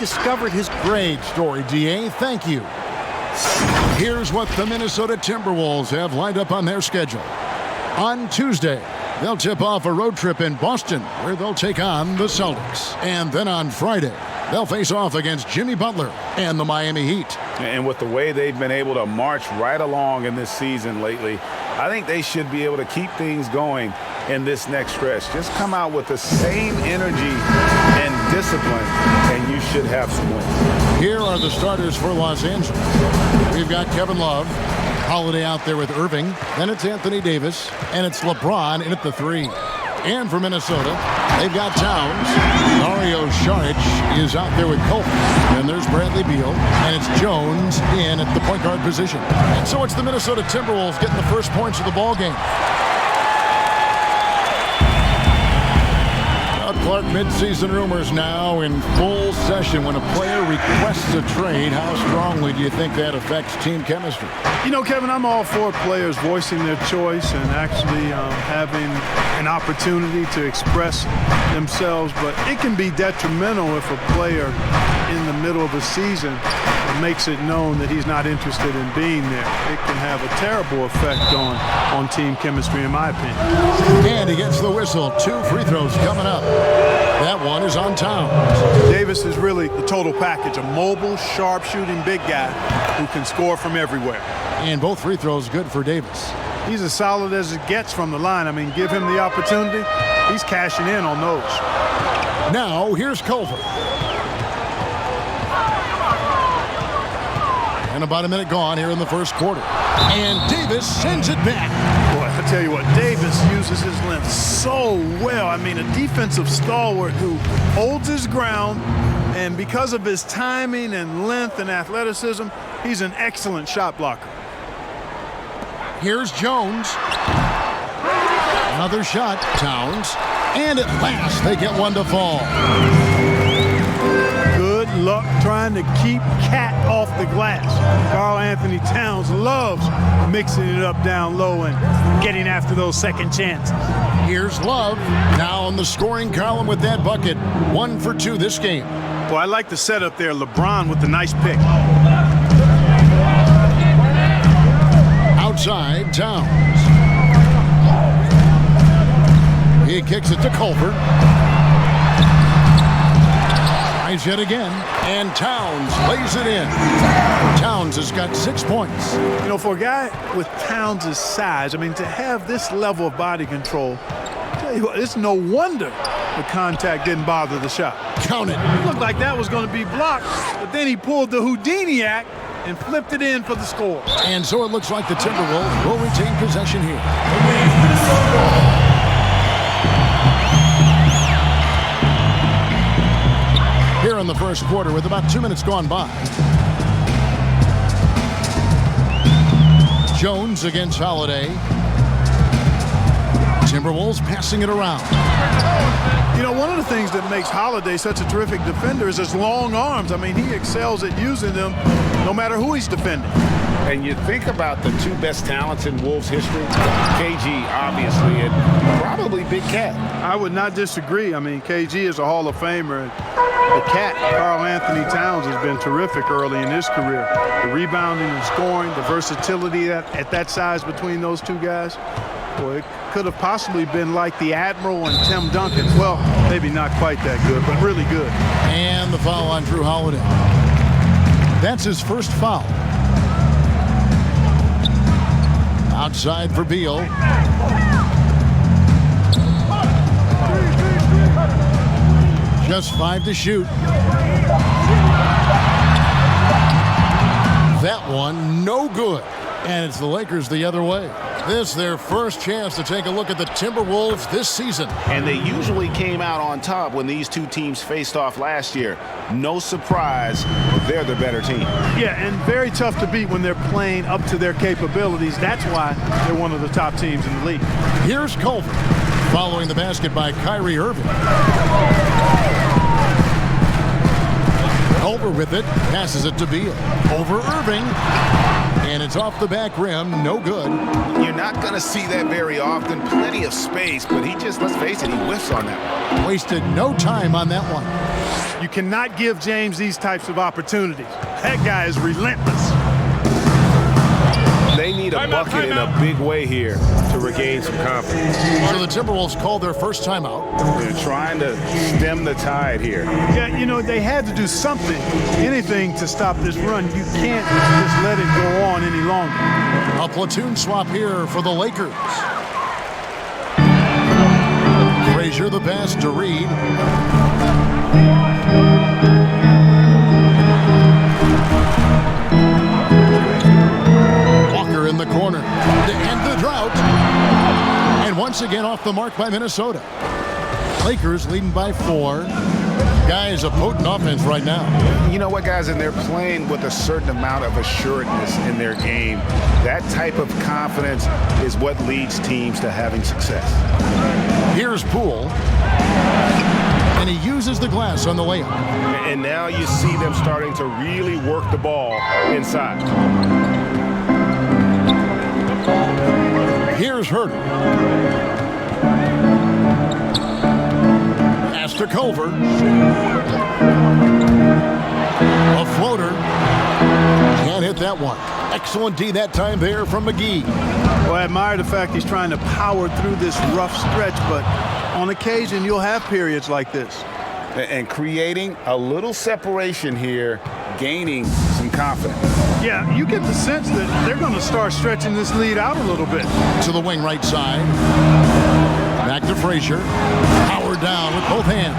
rediscovered his... Great story, DA. Thank you. Here's what the Minnesota Timberwolves have lined up on their schedule. On Tuesday, they'll tip off a road trip in Boston, where they'll take on the Celtics. And then on Friday, they'll face off against Jimmy Butler and the Miami Heat. And with the way they've been able to march right along in this season lately, I think they should be able to keep things going in this next stretch. Just come out with the same energy and discipline, and you should have some wins. Here are the starters for Los Angeles. We've got Kevin Love, Holiday out there with Irving, then it's Anthony Davis, and it's LeBron in at the 3. And for Minnesota, they've got Towns. Dario Saric is out there with Cole. And there's Bradley Beal. And it's Jones in at the point guard position. And so it's the Minnesota Timberwolves getting the first points of the ball game. Clark, midseason rumors now in full session. When a player requests a trade, how strongly do you think that affects team chemistry? You know, Kevin, I'm all for players voicing their choice and actually having an opportunity to express themselves, but it can be detrimental if a player in the middle of a season makes it known that he's not interested in being there. It can have a terrible effect on team chemistry, in my opinion. And he gets the whistle. 2 free throws coming up. That one is on Towns. Davis is really the total package, a mobile, sharp-shooting big guy who can score from everywhere. And both free throws good for Davis. He's as solid as it gets from the line. I mean, give him the opportunity. He's cashing in on those. Now, here's Culver. And about a minute gone here in the first quarter. And Davis sends it back. Boy, I tell you what, Davis uses his length so well. I mean, a defensive stalwart who holds his ground, and because of his timing and length and athleticism, he's an excellent shot blocker. Here's Jones. Another shot, Towns. And at last, they get one to fall. Good luck trying to keep Cat off the glass. Karl Anthony Towns loves mixing it up down low and getting after those second chances. Here's Love, now in the scoring column with that bucket. 1 for 2 this game. Well, I like the setup there. LeBron with the nice pick. Outside, Towns. He kicks it to Culver. Tries yet again, and Towns lays it in. Towns has got 6 points. You know, for a guy with Towns' size, I mean, to have this level of body control, tell you what, it's no wonder the contact didn't bother the shot. Count it. It looked like that was going to be blocked, but then he pulled the Houdini act and flipped it in for the score. And so it looks like the Timberwolves will retain possession here. Here in the first quarter with about 2 minutes gone by. Jones against Holiday. Timberwolves passing it around. You know, one of the things that makes Holiday such a terrific defender is his long arms. I mean, he excels at using them no matter who he's defending. And you think about the 2 best talents in Wolves history, KG, obviously, and probably Big Cat. I would not disagree. I mean, KG is a Hall of Famer. The Cat, Karl Anthony Towns, has been terrific early in his career. The rebounding and scoring, the versatility at that size between those 2 guys. Boy, it could have possibly been like the Admiral and Tim Duncan. Well, maybe not quite that good, but really good. And the foul on Drew Holiday. That's his first foul. Outside for Beal. Just 5 to shoot. That one, no good. And it's the Lakers the other way. This their first chance to take a look at the Timberwolves this season. And they usually came out on top when these 2 teams faced off last year. No surprise, they're the better team. Yeah, and very tough to beat when they're playing up to their capabilities. That's why they're one of the top teams in the league. Here's Culver, following the basket by Kyrie Irving. Culver with it, passes it to Beal. Over Irving. And it's it's off the back rim. No good. You're not going to see that very often. Plenty of space, but he just, let's face it, he whiffs on that one. Wasted no time on that one. You cannot give James these types of opportunities. That guy is relentless. They need a bucket in a big way here to regain some confidence. So the Timberwolves called their first timeout. They're trying to stem the tide here. Yeah, you know, they had to do something, anything to stop this run. You can't just let it go on any longer. A platoon swap here for the Lakers. Frazier the pass to Reed. Walker in the corner to end the drought. And once again off the mark by Minnesota. Lakers leading by 4. Guys, a potent offense right now. You know what, guys, and they're playing with a certain amount of assuredness in their game. That type of confidence is what leads teams to having success. Here's Poole. And he uses the glass on the layup. And now you see them starting to really work the ball inside. Here's Herter. Pass to Culver. A floater. Can't hit that one. Excellent D that time there from McGee. Well, I admire the fact he's trying to power through this rough stretch, but on occasion you'll have periods like this. And creating a little separation here, gaining some confidence. Yeah, you get the sense that they're going to start stretching this lead out a little bit. To the wing right side. Back to Frazier. Power down with both hands.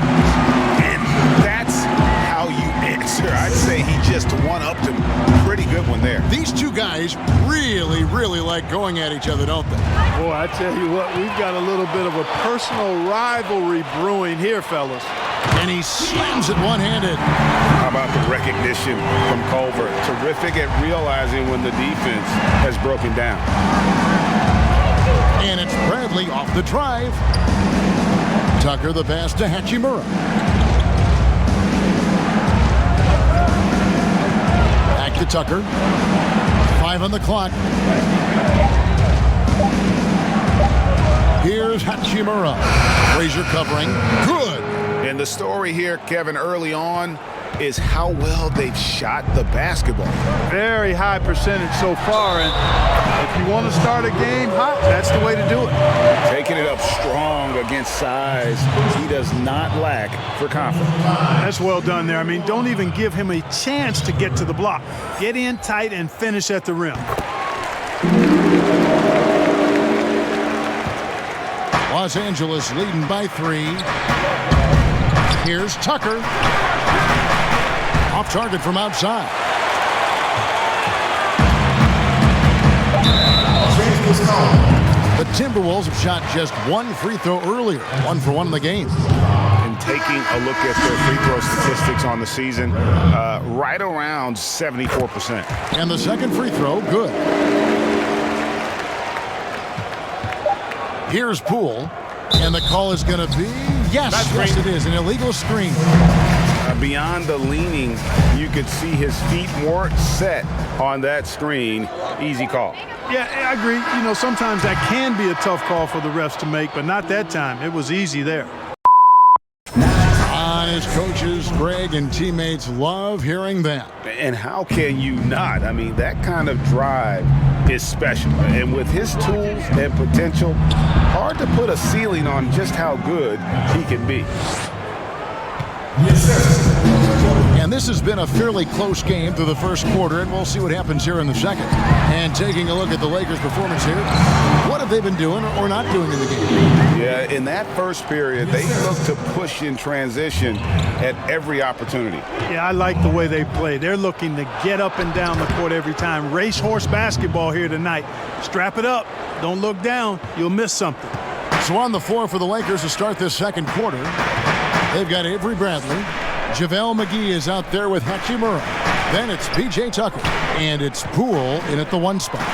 And that's how you answer. I'd say he just one-upped him. Pretty good one there. These two guys really, really like going at each other, don't they? Boy, I tell you what, we've got a little bit of a personal rivalry brewing here, fellas. And he slams it one-handed. How about the recognition from Culver? Terrific at realizing when the defense has broken down. And it's Bradley off the drive. Tucker the pass to Hachimura. Back to Tucker. 5 on the clock. Here's Hachimura. Frazier covering. Good. And the story here, Kevin, early on is how well they've shot the basketball. Very high percentage so far, and if you want to start a game hot, that's the way to do it. Taking it up strong against size. He does not lack for confidence. That's well done there. I mean, don't even give him a chance to get to the block. Get in tight and finish at the rim. Los Angeles leading by 3. Here's Tucker. Off target from outside. The Timberwolves have shot just 1 free throw earlier. 1 for 1 in the game. And taking a look at their free throw statistics on the season, right around 74%. And the second free throw, good. Here's Poole. And the call is going to be, yes, it is, an illegal screen. Beyond the leaning, you could see his feet weren't set on that screen. Easy call. Yeah, I agree. You know, sometimes that can be a tough call for the refs to make, but not that time. It was easy there. His coaches, Greg, and teammates love hearing that. And how can you not? I mean, that kind of drive is special. And with his tools and potential, hard to put a ceiling on just how good he can be. And this has been a fairly close game through the first quarter, and we'll see what happens here in the second. And taking a look at the Lakers' performance here, what have they been doing or not doing in the game? Yeah, in that first period, they looked to push in transition at every opportunity. Yeah, I like the way they play. They're looking to get up and down the court every time. Racehorse basketball here tonight. Strap it up. Don't look down. You'll miss something. So on the floor for the Lakers to start this second quarter, they've got Avery Bradley. JaVale McGee is out there with Hachimura. Then it's P.J. Tucker. And it's Poole in at the 1 spot.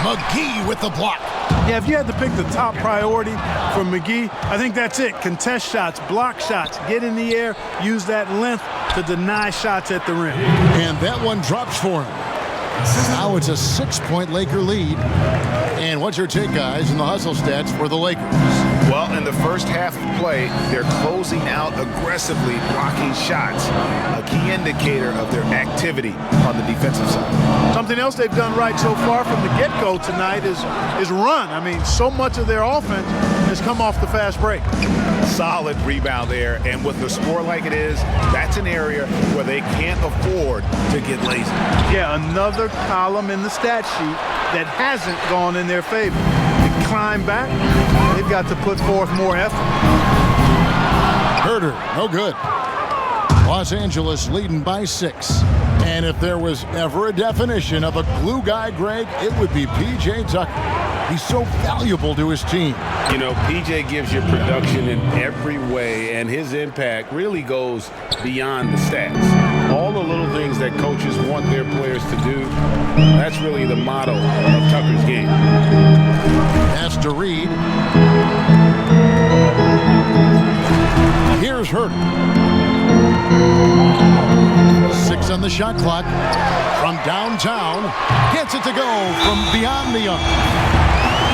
McGee with the block. Yeah, if you had to pick the top priority for McGee, I think that's it. Contest shots, block shots, get in the air, use that length to deny shots at the rim. And that one drops for him. Now it's a 6-point Laker lead. And what's your take, guys, in the hustle stats for the Lakers? Well, in the first half of play, they're closing out aggressively, blocking shots, a key indicator of their activity on the defensive side. Something else they've done right so far from the get-go tonight is run. I mean, so much of their offense has come off the fast break. Solid rebound there, and with the score like it is, that's an area where they can't afford to get lazy. Yeah, another column in the stat sheet that hasn't gone in their favor. To climb back, they've got to put forth more effort. Herder, no good. Los Angeles leading by 6. And if there was ever a definition of a glue guy, Greg, it would be P.J. Tucker. He's so valuable to his team. You know, P.J. gives you production in every way, and his impact really goes beyond the stats. All the little things that coaches want their players to do, that's really the motto of Tucker's game. Pass to Reed. Here's Herder. 6 on the shot clock. From downtown. Gets it to go from beyond the arc.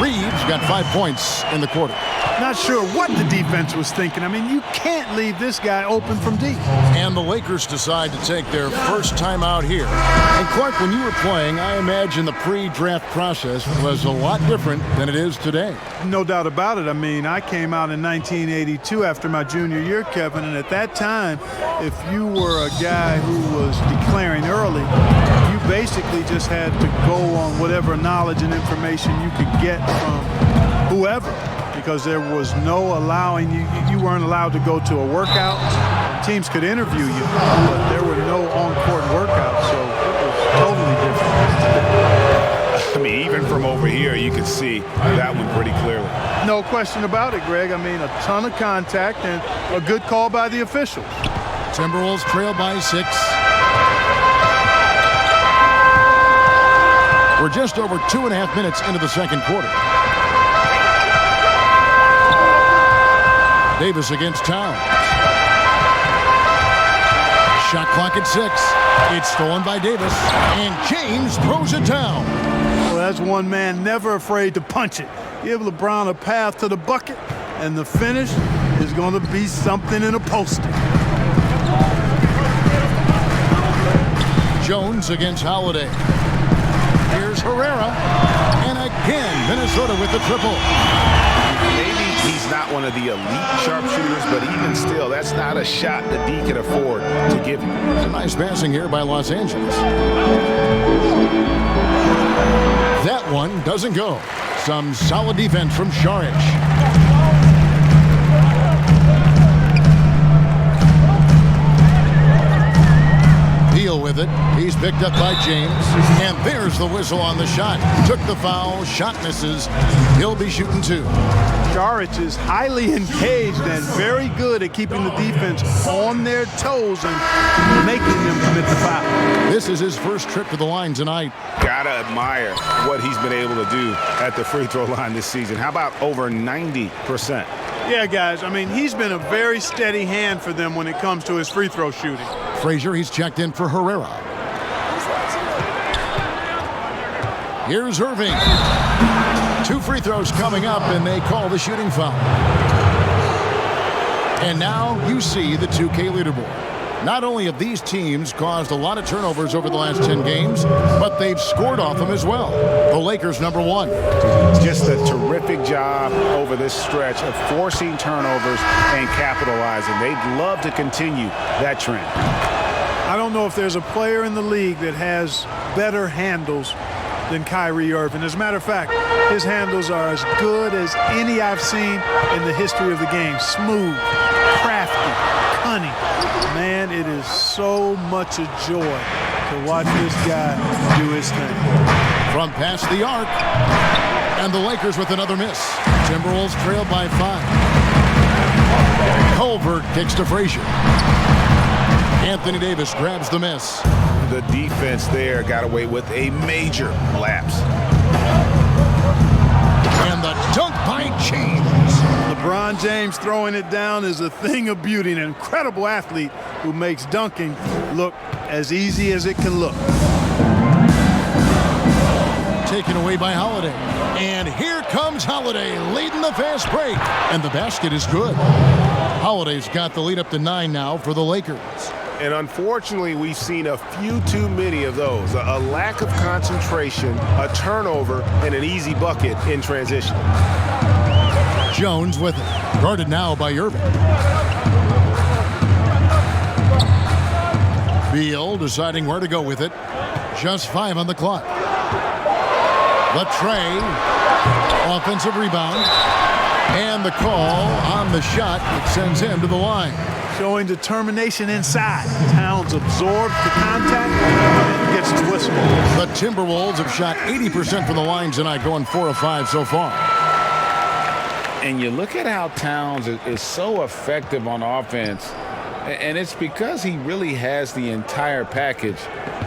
Reed's got 5 points in the quarter. Not sure what the defense was thinking. I mean, you can't leave this guy open from deep. And the Lakers decide to take their first time out here. And Clark, when you were playing, I imagine the pre-draft process was a lot different than it is today. No doubt about it. I mean, I came out in 1982 after my junior year, Kevin, and at that time, if you were a guy who was declaring early, you basically just had to go on whatever knowledge and information you could get from whoever, because there was no allowing you weren't allowed to go to a workout. Teams could interview you, but there were no on-court workouts, so it was totally different. I mean, even from over here, you can see that one pretty clearly. No question about it, Greg. I mean, a ton of contact and a good call by the officials. Timberwolves trail by 6. We're just over 2.5 minutes into the second quarter. Davis against Towns. Shot clock at 6. It's stolen by Davis. And James throws it down. Well, that's one man never afraid to punch it. Give LeBron a path to the bucket, and the finish is going to be something in a poster. Jones against Holiday. Here's Herrera. And again, Minnesota with the triple. Maybe he's not one of the elite sharpshooters, but even still, that's not a shot that D can afford to give you. It's a nice passing here by Los Angeles. That one doesn't go. Some solid defense from Šarić. Deal with it. He's picked up by James. And there's the whistle on the shot. Took the foul. Shot misses. He'll be shooting 2. Šarić is highly engaged and very good at keeping the defense on their toes and making them commit the foul. This is his first trip to the line tonight. Gotta admire what he's been able to do at the free throw line this season. How about over 90%? Yeah, guys, I mean, he's been a very steady hand for them when it comes to his free throw shooting. Frazier, he's checked in for Herrera. Here's Irving. 2 free throws coming up, and they call the shooting foul. And now you see the 2K leaderboard. Not only have these teams caused a lot of turnovers over the last 10 games, but they've scored off them as well. The Lakers #1. Just a terrific job over this stretch of forcing turnovers and capitalizing. They'd love to continue that trend. I don't know if there's a player in the league that has better handles than Kyrie Irving. As a matter of fact, his handles are as good as any I've seen in the history of the game. Smooth, crafty, cunning. Man, it is so much a joy to watch this guy do his thing. From past the arc, and the Lakers with another miss. Timberwolves trail by 5. Colbert kicks to Frazier. Anthony Davis grabs the miss. The defense there got away with a major lapse. And the dunk by James. LeBron James throwing it down is a thing of beauty. An incredible athlete who makes dunking look as easy as it can look. taken away by Holiday. And here comes Holiday leading the fast break. And the basket is good. Holiday's got the lead up to 9 now for the Lakers. And unfortunately, we've seen a few too many of those. A lack of concentration, a turnover, and an easy bucket in transition. Jones with it. Guarded now by Irving. Beal deciding where to go with it. Just 5 on the clock. The tray. Offensive rebound. And the call on the shot that sends him to the line. Showing determination inside. Towns absorbs the contact and gets his whistle. The Timberwolves have shot 80% from the line tonight, going 4 of 5 so far. And you look at how Towns is so effective on offense, and it's because he really has the entire package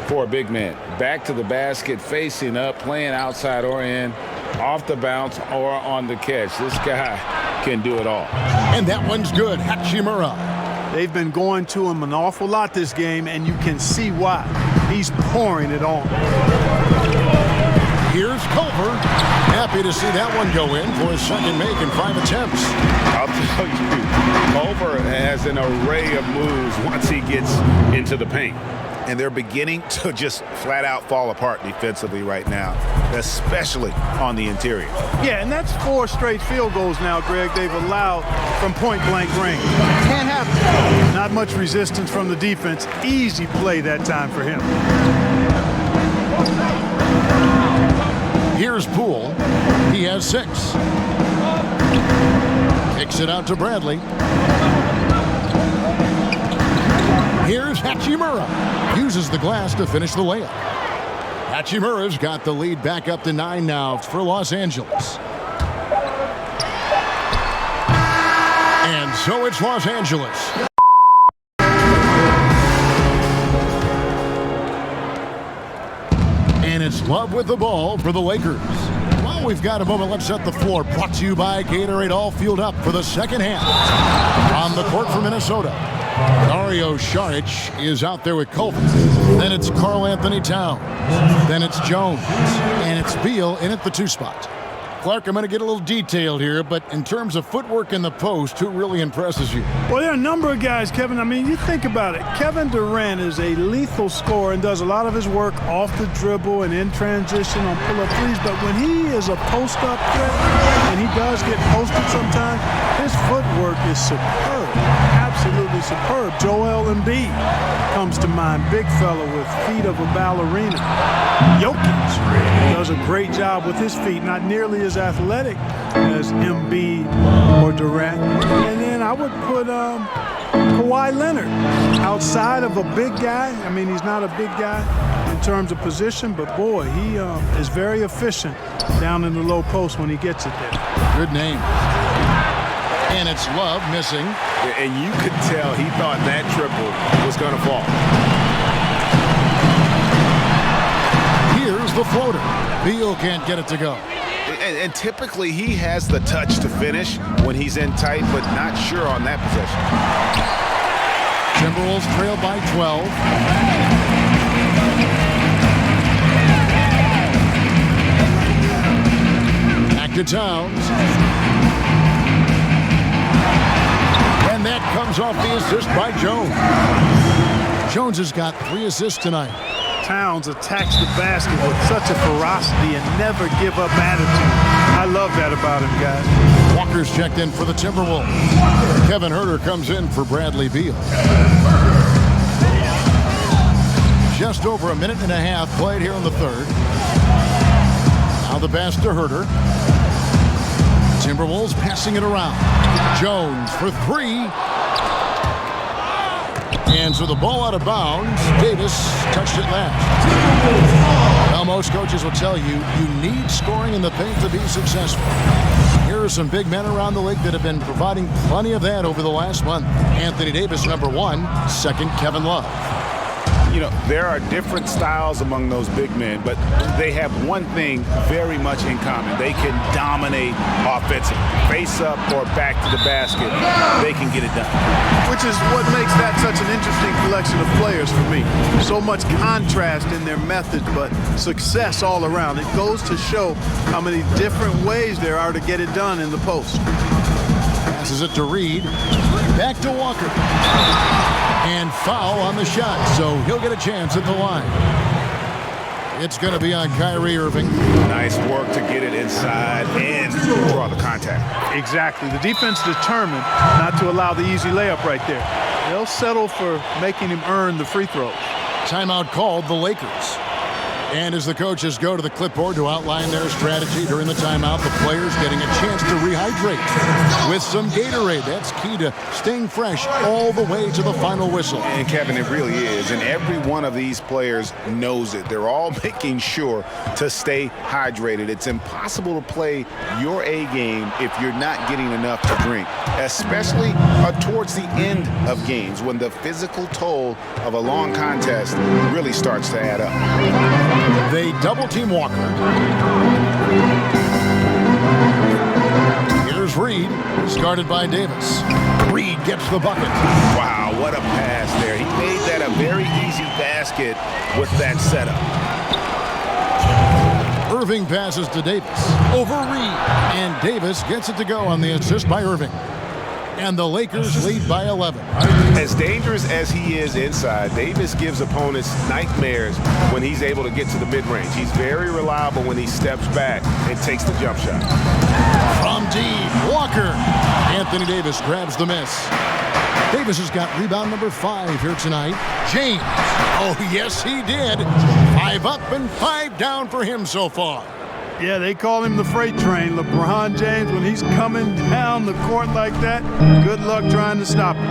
for a big man. Back to the basket, facing up, playing outside or in, off the bounce or on the catch. This guy can do it all. And that one's good. Hachimura. They've been going to him an awful lot this game, and you can see why. He's pouring it on. Here's Culver. Happy to see that one go in for his second make in 5 attempts. I'll tell you, Culver has an array of moves once he gets into the paint. And they're beginning to just flat out fall apart defensively right now, especially on the interior. Yeah, and that's 4 straight field goals now, Greg, they've allowed from point-blank range. Can't happen. Not much resistance from the defense. Easy play that time for him. Here's Poole. He has 6. Kicks it out to Bradley. Here's Hachimura. Uses the glass to finish the layup. Hachimura's got the lead back up to 9 now for Los Angeles. And so it's Los Angeles. And it's Love with the ball for the Lakers. Well, we've got a moment. Let's set the floor. Brought to you by Gatorade, all fueled up for the second half. On the court for Minnesota, Dario Saric is out there with Culver. Then it's Karl Anthony Towns. Then it's Jones. And it's Beal in at the 2 spot. Clark, I'm going to get a little detailed here, but in terms of footwork in the post, who really impresses you? Well, there are a number of guys, Kevin. I mean, you think about it. Kevin Durant is a lethal scorer and does a lot of his work off the dribble and in transition on pull-up threes. But when he is a post-up threat, and he does get posted sometimes, his footwork is superb. Absolutely superb. Joel Embiid comes to mind. Big fella with feet of a ballerina. Jokic does a great job with his feet. Not nearly as athletic as Embiid or Durant. And then I would put Kawhi Leonard outside of a big guy. I mean, he's not a big guy in terms of position, but boy, he is very efficient down in the low post when he gets it there. Good name. And it's Love missing. And you could tell he thought that triple was going to fall. Here's the floater. Beal can't get it to go. And typically he has the touch to finish when he's in tight, but not sure on that possession. Timberwolves trail by 12. Back to Towns. And that comes off the assist by Jones. Jones has got 3 assists tonight. Towns attacks the basket with such a ferocity and never give up attitude. I love that about him, guys. Walker's checked in for the Timberwolves. Kevin Huerter comes in for Bradley Beal. Just over a minute and a half played here in the third. Now the pass to Huerter. Timberwolves passing it around. Jones for 3. And so the ball out of bounds. Davis touched it last. Well, most coaches will tell you, you need scoring in the paint to be successful. Here are some big men around the league that have been providing plenty of that over the last month. Anthony Davis, number 1. Second, Kevin Love. You know, there are different styles among those big men, but they have one thing very much in common. They can dominate offensively. Face up or back to the basket, they can get it done. Which is what makes that such an interesting collection of players for me. So much contrast in their methods, but success all around. It goes to show how many different ways there are to get it done in the post. Passes it to Reed. Back to Walker. And foul on the shot, so he'll get a chance at the line. It's going to be on Kyrie Irving. Nice work to get it inside and draw the contact. Exactly. The defense determined not to allow the easy layup right there. They'll settle for making him earn the free throws. Timeout called the Lakers. And as the coaches go to the clipboard to outline their strategy during the timeout, the players getting a chance to rehydrate with some Gatorade. That's key to staying fresh all the way to the final whistle. And Kevin, it really is. And every one of these players knows it. They're all making sure to stay hydrated. It's impossible to play your A game if you're not getting enough to drink, especially towards the end of games when the physical toll of a long contest really starts to add up. They double-team Walker. Here's Reed, guarded by Davis. Reed gets the bucket. Wow, what a pass there. He made that a very easy basket with that setup. Irving passes to Davis. Over Reed. And Davis gets it to go on the assist by Irving. And the Lakers lead by 11. As dangerous as he is inside, Davis gives opponents nightmares when he's able to get to the mid-range. He's very reliable when he steps back and takes the jump shot. From deep, Walker. Anthony Davis grabs the miss. Davis has got rebound number 5 here tonight. James. Oh, yes, he did. 5 up and 5 down for him so far. Yeah, they call him the freight train. LeBron James, when he's coming down the court like that, good luck trying to stop him.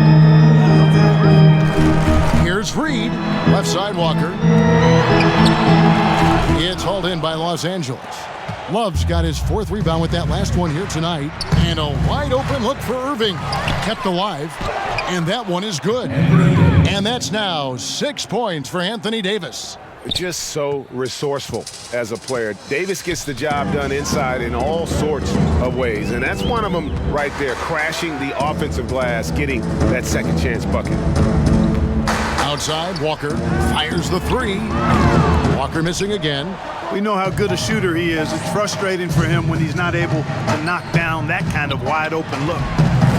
Here's Reed, left side Walker. It's hauled in by Los Angeles. Love's got his 4th rebound with that last one here tonight. And a wide open look for Irving. Kept alive. And that one is good. And that's now 6 points for Anthony Davis. Just so resourceful as a player. Davis gets the job done inside in all sorts of ways, and that's one of them right there, crashing the offensive glass, getting that second chance bucket. Outside, Walker fires the 3. Walker missing again. We know how good a shooter he is. It's frustrating for him when he's not able to knock down that kind of wide open look.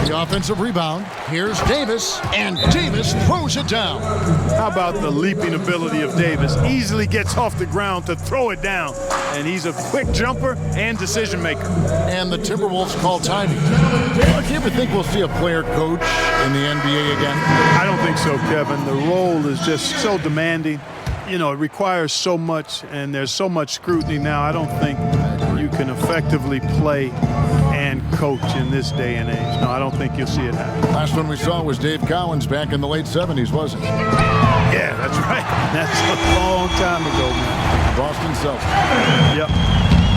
The offensive rebound. Here's Davis, and Davis throws it down. How about the leaping ability of Davis? Easily gets off the ground to throw it down. And he's a quick jumper and decision maker. And the Timberwolves call timing. Do you ever think we'll see a player coach in the NBA again? I don't think so, Kevin. The role is just so demanding. You know, it requires so much, and there's so much scrutiny now. I don't think you can effectively play and coach in this day and age. No, I don't think you'll see it happen. Last one we saw was Dave Cowens back in the late 70s, wasn't it? Yeah, that's right. That's a long time ago, man. Boston Celtics. Yep.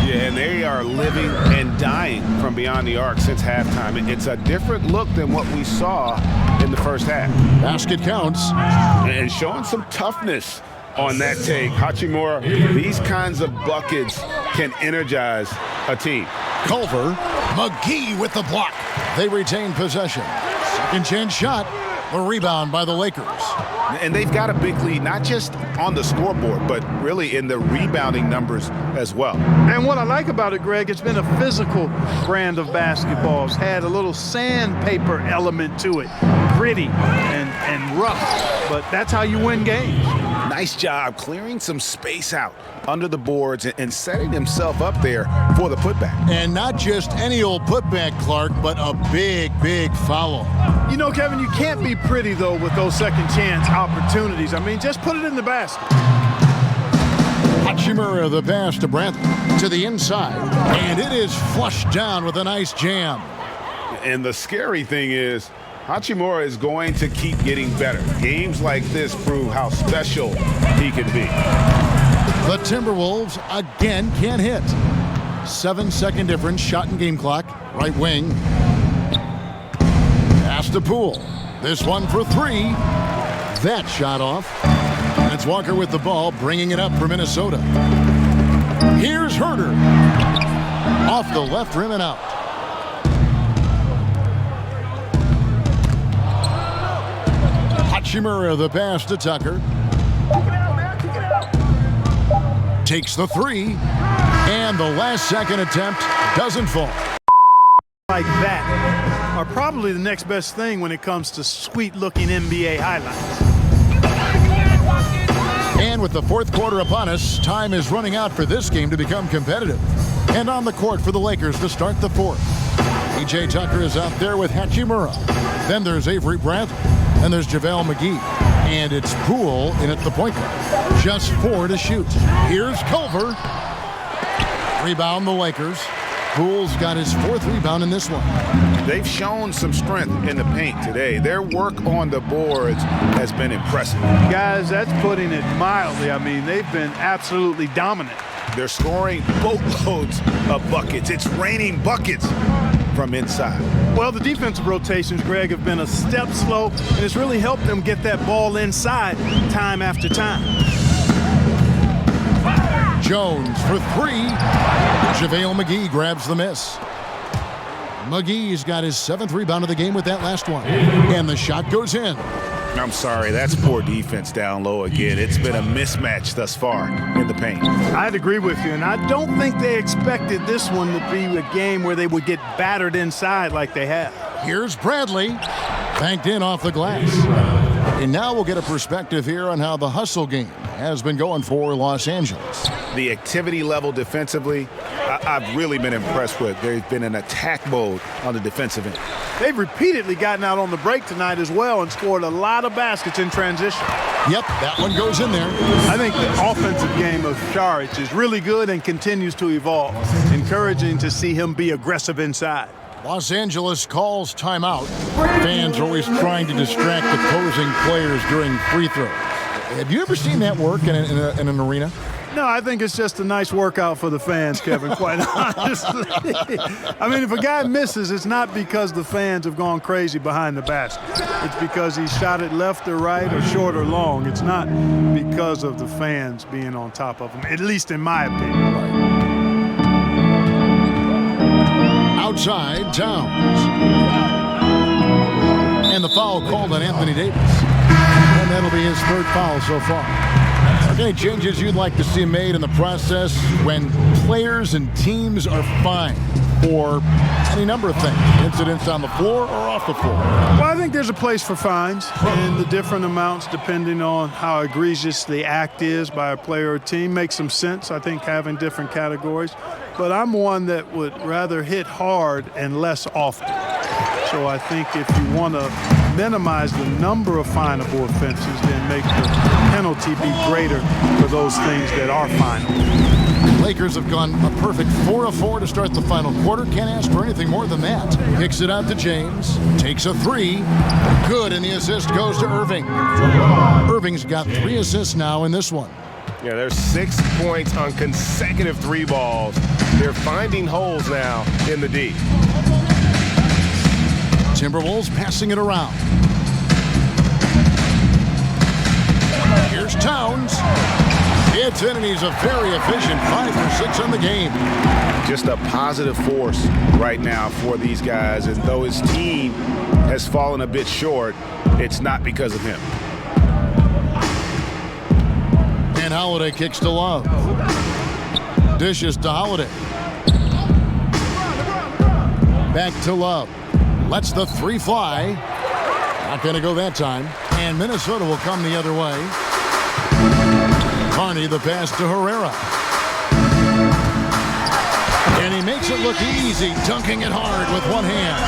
Yeah, and they are living and dying from beyond the arc since halftime. It's a different look than what we saw in the first half. Basket counts. And showing some toughness on that take. Hachimura, these kinds of buckets can energize a team. Culver, McGee with the block. They retain possession. Second chance shot. The rebound by the Lakers. And they've got a big lead, not just on the scoreboard, but really in the rebounding numbers as well. And what I like about it, Greg, it's been a physical brand of basketball. It's had a little sandpaper element to it. Gritty and rough, but that's how you win games. Nice job clearing some space out under the boards and setting himself up there for the putback. And not just any old putback, Clark, but a big, big foul. You know, Kevin, you can't be pretty, though, with those second chance opportunities. I mean, just put it in the basket. Hachimura, the pass to Brantley to the inside. And it is flushed down with a nice jam. And the scary thing is, Hachimura is going to keep getting better. Games like this prove how special he can be. The Timberwolves again can't hit. 7-second difference, shot and game clock. Right wing. Pass to Poole. This one for 3. That shot off. And It's Walker with the ball, bringing it up for Minnesota. Here's Herder. Off the left rim and out. Hachimura the pass to Tucker. Takes the three. And the last second attempt doesn't fall. Like that are probably the next best thing when it comes to sweet-looking NBA highlights. And with the fourth quarter upon us, time is running out for this game to become competitive. And on the court for the Lakers to start the fourth. P.J. Tucker is out there with Hachimura. Then there's Avery Brandt. And there's JaVale McGee. And it's Poole in at the point guard. Just 4 to shoot. Here's Culver. Rebound the Lakers. Poole's got his 4th rebound in this one. They've shown some strength in the paint today. Their work on the boards has been impressive. Guys, that's putting it mildly. I mean, they've been absolutely dominant. They're scoring boatloads of buckets. It's raining buckets from inside. Well, the defensive rotations, Greg, have been a step slow, and it's really helped them get that ball inside time after time. Jones for 3. JaVale McGee grabs the miss. McGee's got his 7th rebound of the game with that last one. And the shot goes in. I'm sorry, that's poor defense down low again. It's been a mismatch thus far in the paint. I'd agree with you, and I don't think they expected this one to be a game where they would get battered inside like they have. Here's Bradley. Banked in off the glass. And now we'll get a perspective here on how the hustle game has been going for Los Angeles. The activity level defensively, I've really been impressed with. There's been an attack mode on the defensive end. They've repeatedly gotten out on the break tonight as well and scored a lot of baskets in transition. Yep, that one goes in there. I think the offensive game of Saric is really good and continues to evolve. Encouraging to see him be aggressive inside. Los Angeles calls timeout. Fans are always trying to distract opposing players during free throws. Have you ever seen that work in an arena? No, I think it's just a nice workout for the fans, Kevin, quite honestly. I mean, if a guy misses, it's not because the fans have gone crazy behind the basket. It's because he shot it left or right or short or long. It's not because of the fans being on top of him, at least in my opinion. Right. Outside, Towns. And the foul called on Anthony Davis. And that'll be his 3rd foul so far. Any changes you'd like to see made in the process when players and teams are fined for any number of things, incidents on the floor or off the floor? Well, I think there's a place for fines and the different amounts depending on how egregious the act is by a player or team makes some sense. I think having different categories, but I'm one that would rather hit hard and less often. So I think if you want to minimize the number of finable offenses, then make the penalty be greater for those things that are finable. Lakers have gone a perfect 4 of 4 to start the final quarter. Can't ask for anything more than that. Kicks it out to James. Takes a 3. Good, and the assist goes to Irving. Irving's got 3 assists now in this one. Yeah, there's 6 points on consecutive 3 balls. They're finding holes now in the D. Timberwolves passing it around. Here's Towns. It's in, and he's a very efficient 5 for 6 on the game. Just a positive force right now for these guys. And though his team has fallen a bit short, it's not because of him. And Holiday kicks to Love. Dishes to Holiday. Back to Love. Lets the 3 fly. Not going to go that time. And Minnesota will come the other way. Carney the pass to Herrera. And he makes it look easy, dunking it hard with one hand.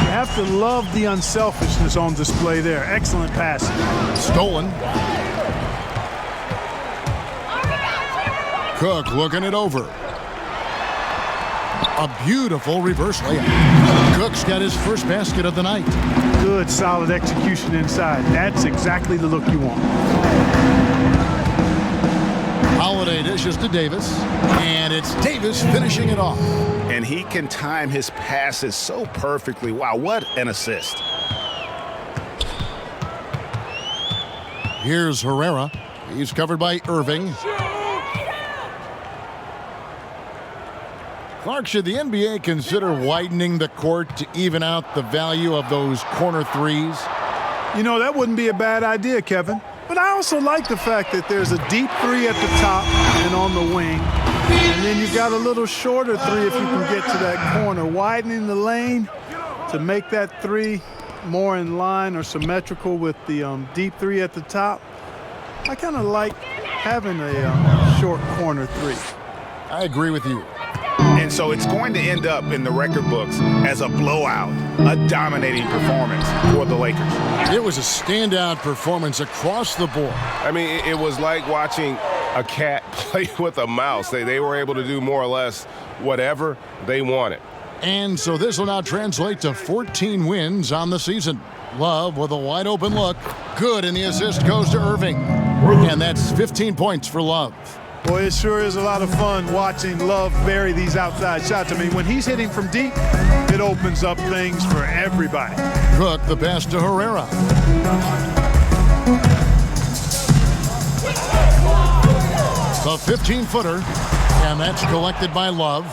You have to love the unselfishness on display there. Excellent passing. Stolen. Cook looking it over. A beautiful reverse layup. Cook's got his first basket of the night. Good, solid execution inside. That's exactly the look you want. Holiday dishes to Davis, and it's Davis finishing it off. And he can time his passes so perfectly. Wow, what an assist. Here's Herrera. He's covered by Irving. Clark, should the NBA consider widening the court to even out the value of those corner threes? You know, that wouldn't be a bad idea, Kevin. But I also like the fact that there's a deep three at the top and on the wing. And then you've got a little shorter three if you can get to that corner. Widening the lane to make that three more in line or symmetrical with the deep three at the top. I kind of like having a short corner three. I agree with you. And so it's going to end up in the record books as a blowout, a dominating performance for the Lakers. It was a standout performance across the board. I mean, it was like watching a cat play with a mouse. They were able to do more or less whatever they wanted. And so this will now translate to 14 wins on the season. Love with a wide open look. Good, and the assist goes to Irving. And that's 15 points for Love. Boy, it sure is a lot of fun watching Love bury these outside shots. I mean, when he's hitting from deep, it opens up things for everybody. Cook the pass to Herrera. The 15-footer, and that's collected by Love.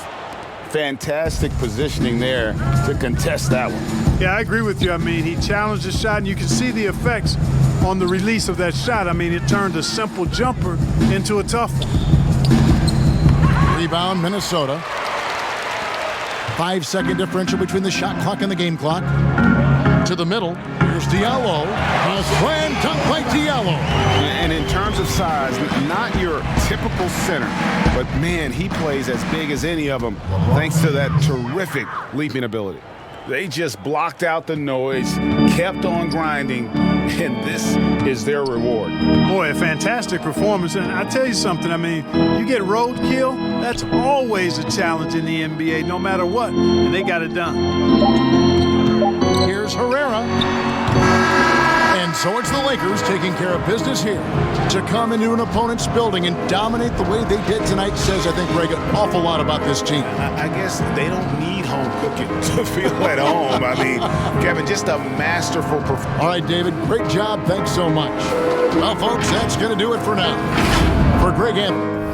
Fantastic positioning there to contest that one. Yeah, I agree with you. I mean, he challenged the shot, and you can see the effects on the release of that shot. I mean, it turned a simple jumper into a tough one. Rebound, Minnesota. 5-second differential between the shot clock and the game clock. To the middle. Here's Diallo. A slam dunk by Diallo. And in terms of size, not your typical center, but man, he plays as big as any of them thanks to that terrific leaping ability. They just blocked out the noise, kept on grinding, and this is their reward. Boy, a fantastic performance. And I tell you something, I mean, you get roadkill, that's always a challenge in the NBA, no matter what, and they got it done. Here's Herrera. And so it's the Lakers taking care of business here. To come into an opponent's building and dominate the way they did tonight says, I think, Greg, an awful lot about this team. I guess they don't need home cooking to feel at home. I mean, Kevin, just a masterful performance. All right, David, great job. Thanks so much. Well, folks, that's going to do it for now. For Greg Anthony,